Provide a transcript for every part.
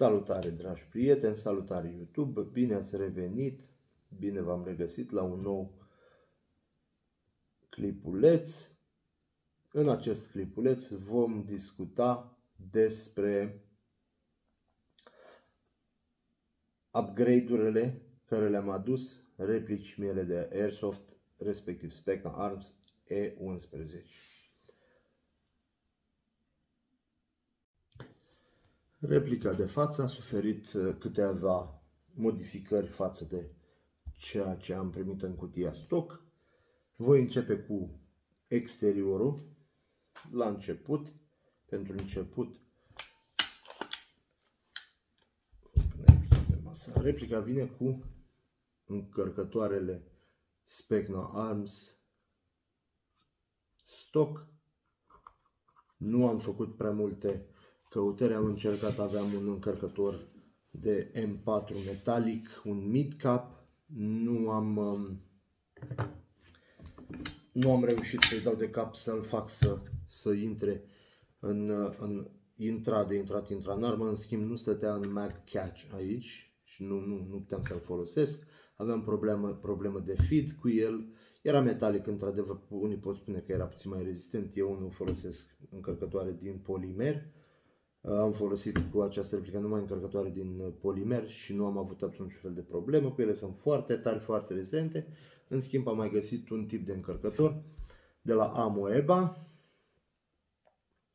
Salutare, dragi prieteni, salutare YouTube, bine ați revenit, bine v-am regăsit la un nou clipuleț. În acest clipuleț vom discuta despre upgrade-urile care le-am adus replici mele de Airsoft, respectiv Specna Arms E11. Replica de față a suferit câteva modificări față de ceea ce am primit în cutia stock. Voi începe cu exteriorul. La început, pentru început, replica vine cu încărcătoarele Specna Arms stock. Nu am făcut prea multe căutări, am încercat, aveam un încărcător de M4 metalic, un mid-cap, nu am reușit să-i dau de cap să-l fac să intre în intrat în armă. În schimb nu stătea în mag catch aici și nu puteam să-l folosesc. Aveam problemă de feed cu el. Era metalic, într-adevăr, unii pot spune că era puțin mai rezistent. Eu nu folosesc încărcătoare din polimer. Am folosit cu această replică numai încărcătoare din polimer și nu am avut absolut niciun fel de problemă cu ele. Sunt foarte tari, foarte rezistente. În schimb am mai găsit un tip de încărcător de la Amoeba,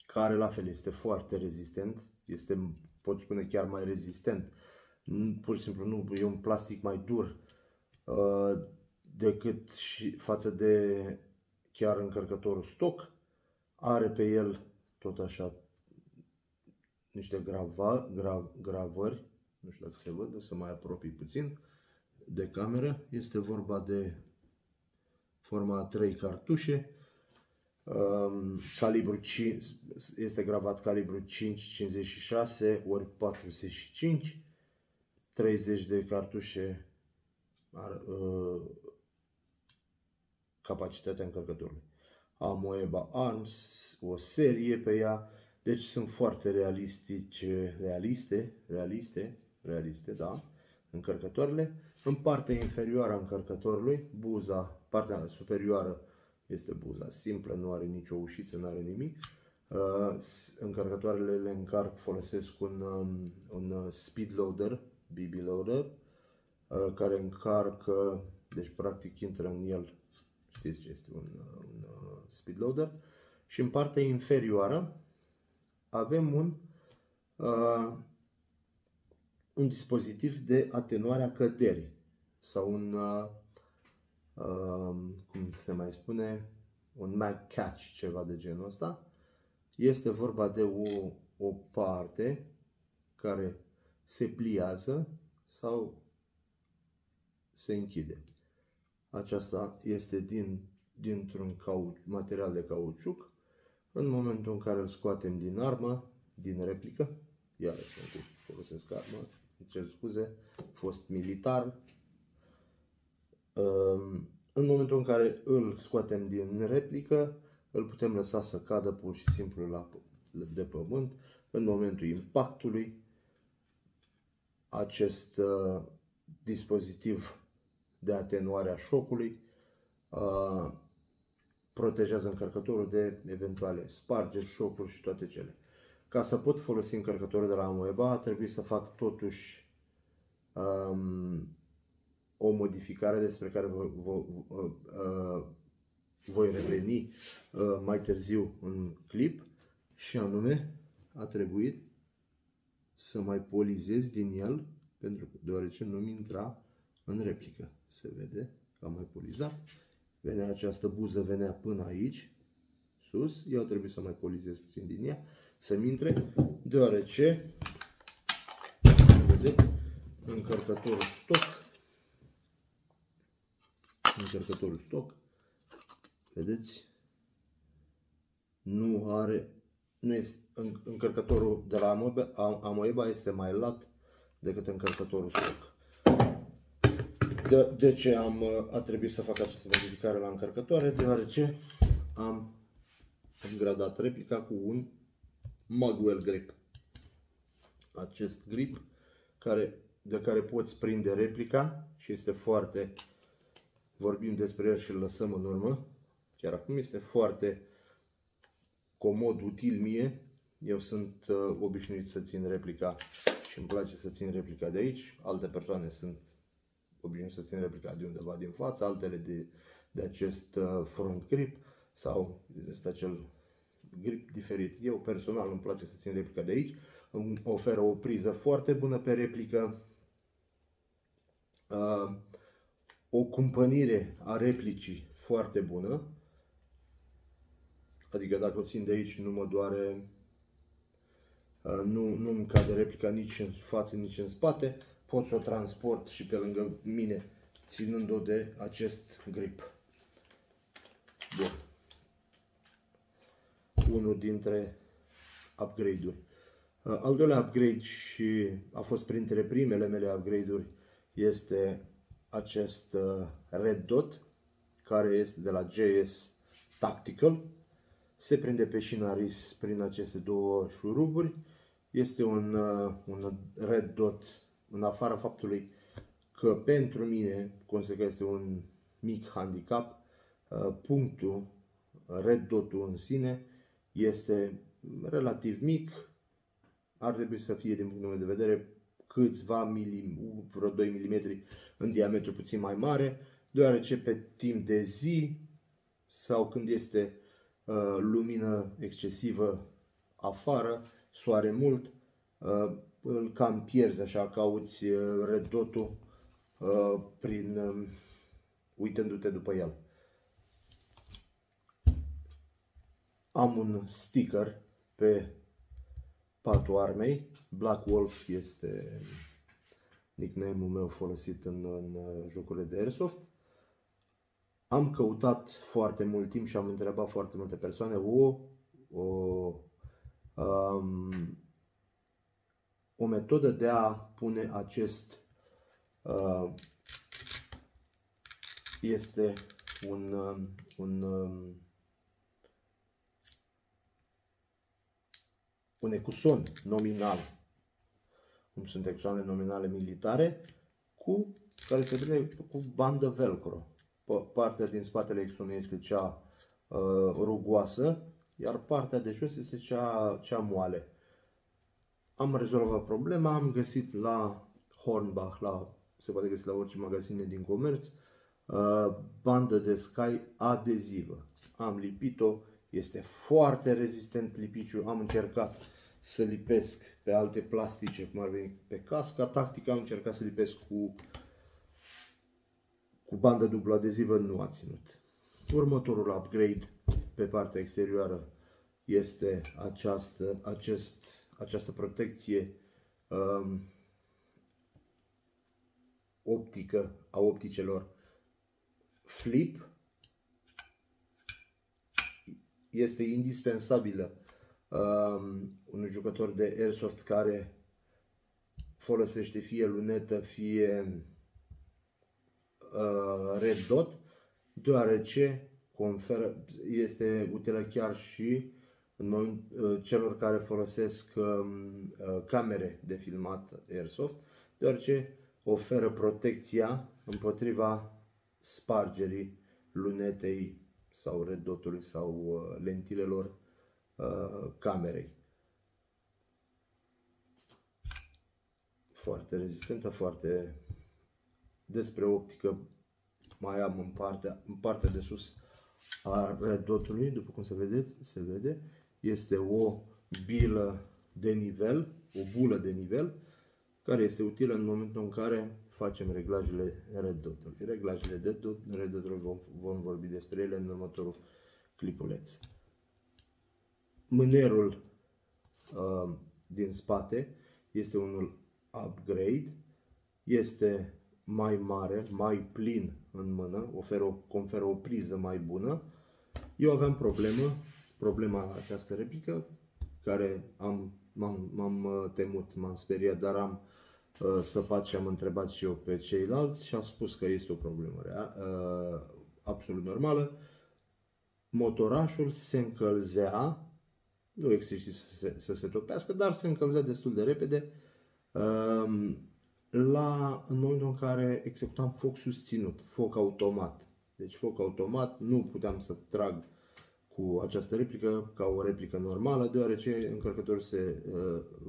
care la fel este foarte rezistent. Este, pot spune, chiar mai rezistent. Pur și simplu nu, e un plastic mai dur decât și față de chiar încărcătorul stock. Are pe el tot așa niște gravări, nu știu dacă se văd, o să mai apropii puțin de cameră. Este vorba de forma a 3 cartușe, calibru 5, este gravat calibru 5,56 ori 45, 30 de cartușe capacitatea încărcătorului. Amoeba Arms, o serie pe ea. Deci sunt foarte realiste, da, încărcătoarele. În partea inferioară a încărcătorului, partea superioară este buza simplă, nu are nicio ușiță, nu are nimic. Încărcătoarele le încarc, folosesc un speed loader, BB loader, care încarcă, deci practic intră în el, știți ce este un speed loader. Și în partea inferioară avem un dispozitiv de atenuare a căderii sau cum se mai spune, un mag catch, ceva de genul ăsta. Este vorba de o parte care se pliază sau se închide. Aceasta este dintr-un material de cauciuc. În momentul în care îl scoatem din armă, din replică, iarăși folosesc armă, îmi cer scuze, a fost militar. În momentul în care îl scoatem din replică, îl putem lăsa să cadă pur și simplu de pământ. În momentul impactului, acest dispozitiv de atenuare a șocului protejează încărcătorul de eventuale spargeri, șocuri și toate cele. Ca să pot folosi încărcătorul de la Amoeba, trebuie să fac totuși o modificare despre care voi reveni mai târziu în clip, și anume a trebuit să mai polizez din el, deoarece nu-mi intra în replică. Se vede că am mai polizat. Venea această buză, venea până aici, sus. Eu trebuie să mai polizez puțin din ea, să-mi intre, deoarece, vedeți, încărcătorul stock, vedeți, încărcătorul de la Amoeba este mai lat decât încărcătorul stock. De ce a trebuit să fac această modificare la încărcătoare? Deoarece am îngradat replica cu un Magwell grip. acest grip de care poți prinde replica și este foarte, vorbim despre el și îl lăsăm în urmă. Chiar acum este foarte comod, util mie. Eu sunt obișnuit să țin replica și îmi place să țin replica de aici. Alte persoane sunt obișnuit să țin replica de undeva din față, altele de acest front grip sau este acel grip diferit. Eu personal îmi place să țin replica de aici. Îmi oferă o priză foarte bună pe replică, o cumpănire a replicii foarte bună. Adică dacă o țin de aici nu mă doare, nu îmi cade replica nici în față, nici în spate. Pot să o transport și pe lângă mine, ținând-o de acest grip. Bun. Unul dintre upgrade-uri. Al doilea upgrade și a fost printre primele mele upgrade-uri este acest Red Dot, care este de la JS Tactical. Se prinde pe șinaris prin aceste două șuruburi. Este un Red Dot, în afara faptului că pentru mine consider că este un mic handicap, punctul Red Dot-ul în sine este relativ mic. Ar trebui să fie, din punctul meu de vedere, câțiva vreo 2 mm în diametru puțin mai mare, deoarece pe timp de zi sau când este lumină excesivă afară, soare mult, îl cam pierzi, așa, cauți Red Dot-ul uitându-te după el. Am un sticker pe patul armei. Black Wolf este nickname-ul meu folosit în jocurile de Airsoft. Am căutat foarte mult timp și am întrebat foarte multe persoane o metodă de a pune acest este un ecuson nominal, cum sunt ecusoane nominale militare, care se vede cu bandă velcro. Partea din spatele exonului este cea rugoasă, iar partea de jos este cea moale. Am rezolvat problema, am găsit la Hornbach, se poate găsi la orice magazine din comerț, bandă de Sky adezivă. Am lipit-o, este foarte rezistent lipiciul. Am încercat să lipesc pe alte plastice, cum ar veni pe casca tactică, am încercat să lipesc cu bandă dublu adezivă, nu a ținut. Următorul upgrade pe partea exterioară este această protecție optică a opticelor flip. Este indispensabilă unui jucător de Airsoft care folosește fie lunetă, fie Red Dot, deoarece este utilă chiar și în celor care folosesc camere de filmat Airsoft, deoarece oferă protecția împotriva spargerii lunetei sau Red Dot-ului sau lentilelor camerei. Foarte rezistentă, foarte... Despre optică mai am în partea de sus a Red Dot-ului, după cum se vede, este o bilă de nivel, o bulă de nivel, care este utilă în momentul în care facem reglajele Red Dot-ului. Reglajele de Red Dot-ului vom vorbi despre ele în următorul clipuleț. Mânerul din spate este unul upgrade, este mai mare, mai plin în mână, conferă o priză mai bună. Eu aveam problema această replică, care m-am temut, m-am speriat, dar am săpat și am întrebat și eu pe ceilalți și au spus că este o problemă absolut normală. Motorașul se încălzea, nu excesiv să se topească, dar se încălzea destul de repede În momentul în care executam foc susținut, foc automat. Deci foc automat, nu puteam să trag cu această replică ca o replică normală, deoarece încărcătorul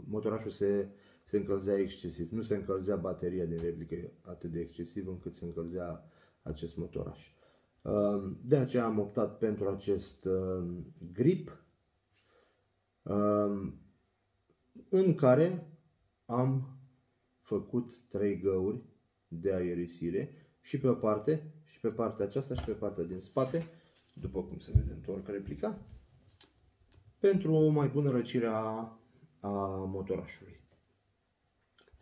motorașul se încălzea excesiv. Nu se încălzea bateria din replică atât de excesiv încât se încălzea acest motoraș. De aceea am optat pentru acest grip, în care am făcut 3 găuri de aerisire și pe o parte, și pe partea aceasta și pe partea din spate, după cum se vede în torc replica, pentru o mai bună răcire a motorașului.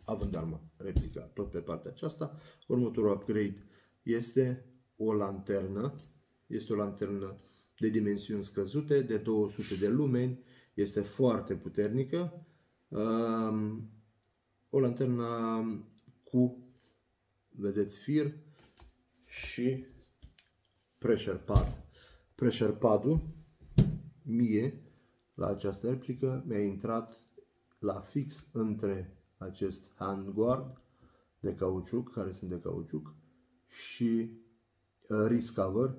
Având arma replica tot pe partea aceasta, următorul upgrade este o lanternă. Este o lanternă de dimensiuni scăzute, de 200 de lumeni, este foarte puternică. O lanternă cu, vedeți, fir și pressure pad. Pressure pad-ul, mie, la această replică, mi-a intrat la fix între acest handguard de cauciuc, care sunt de cauciuc, și wrist cover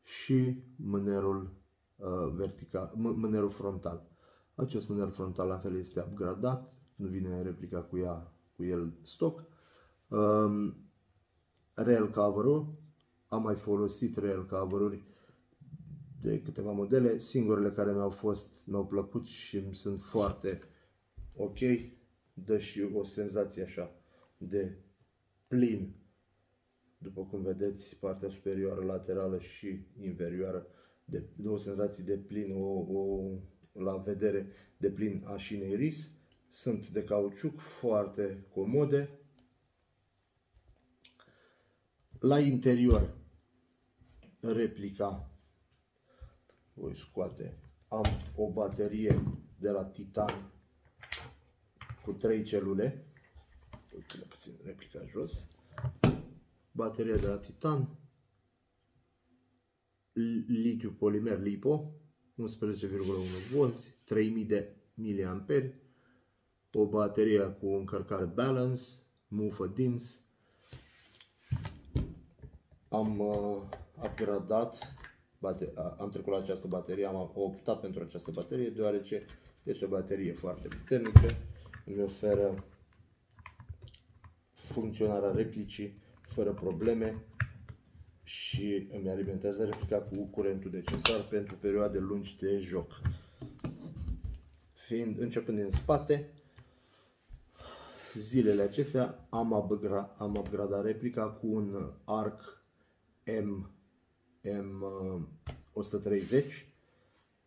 și mânerul vertical, mânerul frontal. Acest mâner frontal la fel este upgradat, nu vine replica cu el stock. Rail cover-ul, am mai folosit rail cover-uri de câteva modele, singurele care mi-au plăcut și îmi sunt foarte ok, dă și o senzație așa de plin, după cum vedeți, partea superioară, laterală și inferioară, de două senzații de plin, la vedere de plin a șinei RIS. Sunt de cauciuc, foarte comode. La interior, replica, voi scoate, am o baterie de la Titan cu 3 celule. Pune puțin replica jos. Bateria de la Titan, litiu polimer LiPo, 11,1V, 3000 de mAh, o baterie cu încărcare balance, mufă DINS. Am upgradat, am trecut la această baterie, am optat pentru această baterie deoarece este o baterie foarte puternică, îmi oferă funcționarea replicii fără probleme și îmi alimentează replica cu curentul necesar pentru perioade lungi de joc. Începând din spate, zilele acestea am upgradat replica cu un arc M130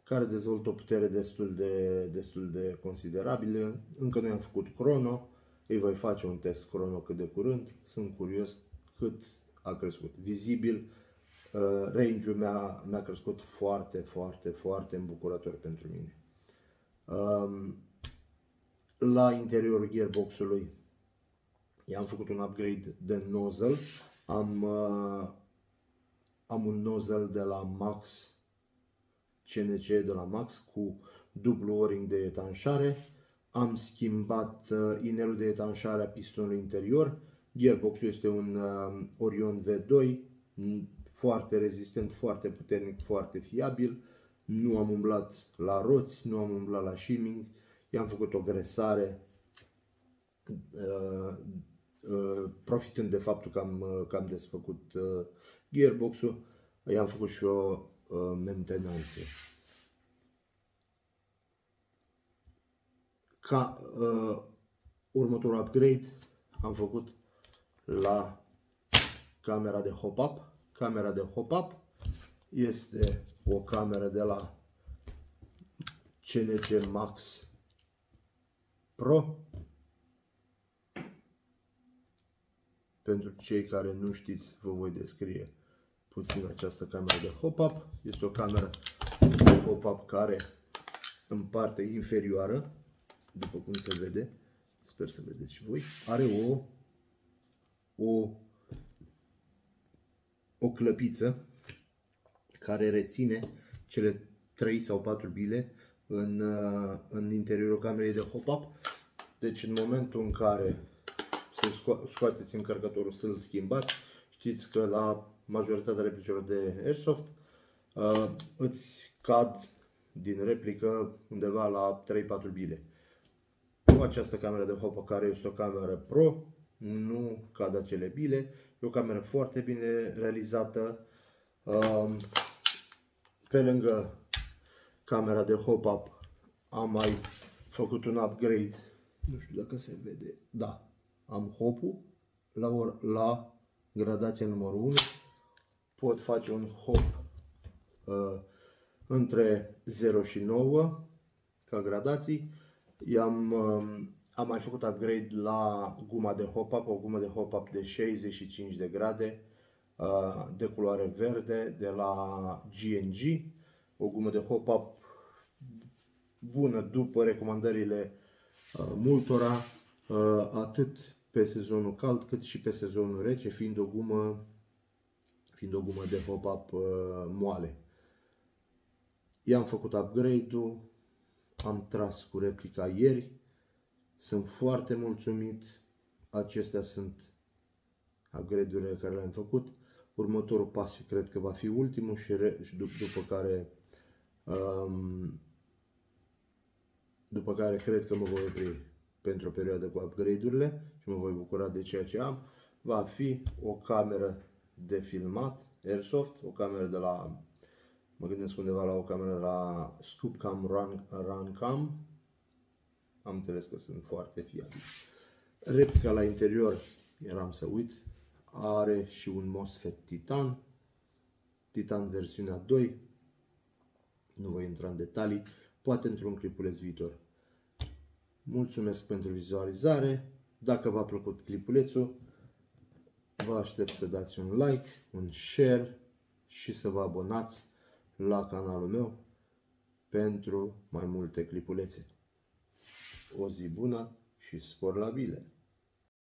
care dezvoltă o putere destul de considerabilă. Încă nu am făcut crono, îi voi face un test crono cât de curând. Sunt curios cât a crescut. Vizibil, range-ul mi-a crescut foarte îmbucurător pentru mine. La interiorul gearbox-ului i-am făcut un upgrade de nozzle. Am un nozzle de la Max, CNC de la Max, cu dublu o-ring de etanșare. Am schimbat inelul de etanșare a pistonului interior. Gearbox-ul este un Orion V2, foarte rezistent, foarte puternic, foarte fiabil. Nu am umblat la roți, nu am umblat la shimming. I-am făcut o gresare, profitând de faptul că am desfăcut gearbox-ul, i-am făcut și o mentenanță. Ca următorul upgrade am făcut la camera de hop-up. Camera de hop-up este o cameră de la CNC Max Pro. Pentru cei care nu știți, vă voi descrie puțin această cameră de hop-up. Este o cameră de hop-up care în partea inferioară, după cum se vede, sper să vedeți și voi, are o clăpiță care reține cele 3 sau 4 bile în interiorul camerei de hop-up. Deci în momentul în care scoateți încărcătorul să-l schimbați, știți că la majoritatea replicilor de Airsoft îți cad din replică undeva la 3-4 bile. Cu această cameră de hopă, care este o cameră pro, nu cad acele bile. E o cameră foarte bine realizată. Pe lângă camera de hop-up am mai făcut un upgrade. Nu știu dacă se vede. Da, am hopul la gradația numărul 1. Pot face un hop între 0 și 9 ca gradații. Am mai făcut upgrade la guma de hop-up, o gumă de hop-up de 65 de grade, de culoare verde, de la G&G, o gumă de hop-up bună după recomandările multora, atât pe sezonul cald cât și pe sezonul rece, fiind o gumă de hop-up moale. I-am făcut upgrade-ul, am tras cu replica ieri, sunt foarte mulțumit. Acestea sunt upgrade-urile care le-am făcut. Următorul pas cred că va fi ultimul și după care cred că mă voi opri pentru o perioadă cu upgrade-urile și mă voi bucura de ceea ce am. Va fi o cameră de filmat Airsoft, o cameră de la, mă gândesc undeva la o cameră de la Scoopcam Runcam. Am înțeles că sunt foarte fiabili. Replica la interior, eram să uit, are și un MOSFET Titan versiunea 2. Nu voi intra în detalii, poate într-un clipuleț viitor. Mulțumesc pentru vizualizare. Dacă v-a plăcut clipulețul, vă aștept să dați un like, un share și să vă abonați la canalul meu pentru mai multe clipulețe. O zi bună și spor la bile!